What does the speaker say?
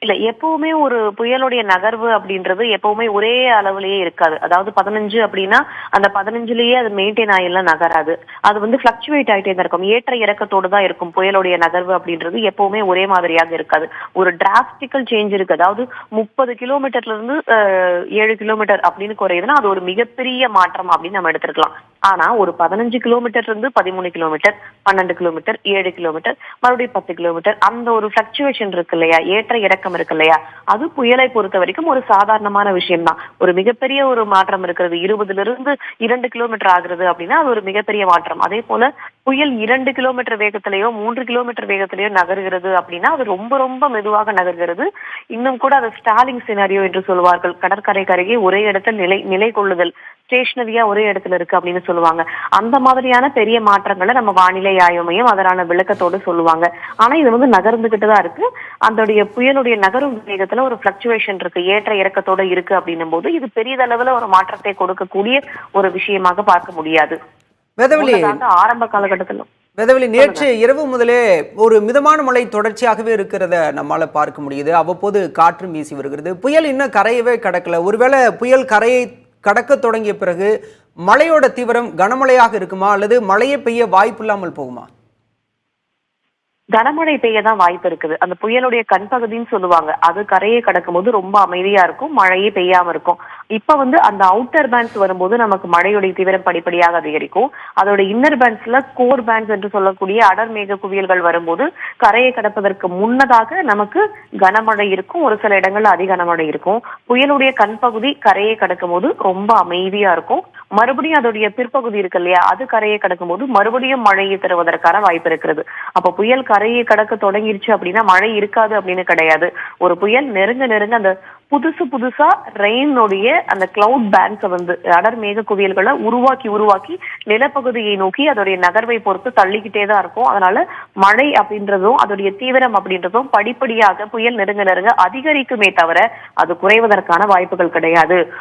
இல்ல எப்பவுமே ஒரு புயலுடைய நகர்வு அப்படின்றது எப்பவுமே ஒரே அளவுலயே இருக்காது. அதாவது 15 அப்படின்னா அந்த 15லயே அது மெயின்டைன் ஆயிலாம் நகராது. அது வந்து பிளக்சுவேட் ஆயிட்டே தான் இருக்கும். ஏற்ற இறக்கத்தோடு தான் இருக்கும். புயலுடைய நகர்வு அப்படின்றது எப்பவுமே ஒரே மாதிரியாக இருக்காது. ஒரு டிராஸ்டிக்கல் சேஞ்ச் இருக்கு. அதாவது 30 கிலோமீட்டர்ல இருந்து 7 கிலோமீட்டர் அப்படின்னு குறையுதுன்னா அது ஒரு மிகப்பெரிய மாற்றம் அப்படின்னு நம்ம எடுத்துக்கலாம். ஆனா ஒரு 15 கிலோமீட்டர்ல இருந்து 13 கிலோமீட்டர், 12 கிலோமீட்டர், 7 கிலோமீட்டர், மறுபடியும் 10 கிலோமீட்டர், அந்த ஒரு பிளக்சுவேஷன் இருக்கு இல்லையா, ஏற்ற இறக்கம் இருக்கு இல்லையா, அது புயலை பொறுத்த வரைக்கும் ஒரு சாதாரணமான விஷயம் தான். ஒரு மிகப்பெரிய ஒரு மாற்றம் இருக்கிறது. 20ல இருந்து 2 கிலோமீட்டர் ஆகுறது அப்படின்னா அது ஒரு மிகப்பெரிய மாற்றம். அதே போல புயல் 2 கிலோமீட்டர் வேகத்திலேயோ 3 கிலோமீட்டர் வேகத்திலேயோ நகர்கிறது அப்படின்னா அது ரொம்ப ரொம்ப மெதுவாக நகர்கிறது. இன்னும் கூட அது ஸ்டாலிங் சினாரியோ என்று சொல்வார்கள். கடற்கரைக்கு அருகே ஒரே இடத்தில் நிலை கொள்ளுதல், ஸ்டேஷனரியா ஒரே இடத்துல இருக்கு அப்படின்னு சொல்லுவாங்க. அந்த மாதிரியான பெரிய மாற்றங்களை நம்ம வானிலை ஆய்வு மையம் அதனால விளக்கத்தோடு சொல்லுவாங்க. ஆனா இது வந்து நகர்ந்துகிட்டு தான் இருக்கு. அதோடைய புயலுடைய நகரும் வேகத்துல ஒரு பிளக்சுவேஷன் இருக்கு, ஏற்ற இறக்கத்தோட இருக்கு அப்படின்னும் போது இது பெரியதளவுல ஒரு மாற்றத்தை கொடுக்கக்கூடிய ஒரு விஷயமாக பார்க்க முடியாது. வேதவழி ஆரம்ப காலகட்டத்துல வேதவழி நேற்று இரவு முதலே ஒரு மிதமான மழை தொடர்ச்சியாகவே இருக்கிறத நம்மால பார்க்க முடியுது. அவ்வப்போது காற்று வீசி வருகிறது. புயல் இன்னும் கரையவே கடக்கல. ஒருவேளை புயல் கரையை கடக்க தொடங்கிய பிறகு மழையோட தீவிரம் கனமழையாக இருக்குமா அல்லது மழையே பெய்ய வாய்ப்பு இல்லாமல் போகுமா? கனமழை பெய்ய தான் வாய்ப்பு இருக்குது. அந்த புயலுடைய கண்பகுதின்னு சொல்லுவாங்க. அது கரையை கடக்கும் போது ரொம்ப அமைதியா இருக்கும், மழையே பெய்யாம இருக்கும். இப்ப வந்து அந்த அவுட்டர் பேண்ட்ஸ் வரும்போது நமக்கு மழையுடைய தீவிரம் படிப்படியாக அதிகரிக்கும். அதோட இன்னர் பேண்ட்ஸ்ல கோர் பேண்ட்ஸ் என்று சொல்லக்கூடிய அடர் மேக குவியல்கள் வரும்போது கரையை கடப்பதற்கு முன்னதாக நமக்கு கனமழை இருக்கும். ஒரு சில இடங்கள்ல அதிக கனமழை இருக்கும். புயலுடைய கண்பகுதி கரையை கடக்கும் போது ரொம்ப அமைதியா இருக்கும். மறுபடியும் அதோடைய பிற்பகுதி இருக்கு இல்லையா, அது கரையை கடக்கும் போது மறுபடியும் மழையை தருவதற்கான வாய்ப்பு இருக்கிறது. அப்ப புயல் கரையை கடக்க தொடங்கிருச்சு அப்படின்னா மழை இருக்காது அப்படின்னு கிடையாது. ஒரு புயல் நெருங்க நெருங்க அந்த புதுசா ரெயினுடைய அந்த கிளவுட் பேண்ட்ஸை வந்து அடர் மேக குவியல்களை உருவாக்கி நிலப்பகுதியை நோக்கி அதோடைய நகர்வை பொறுத்து தள்ளிக்கிட்டே தான் இருக்கும். அதனால மழை அப்படின்றதும் அதோடைய தீவிரம் அப்படின்றதும் படிப்படியாக புயல் நெருங்க நெருங்க அதிகரிக்குமே தவிர அது குறைவதற்கான வாய்ப்புகள் கிடையாது.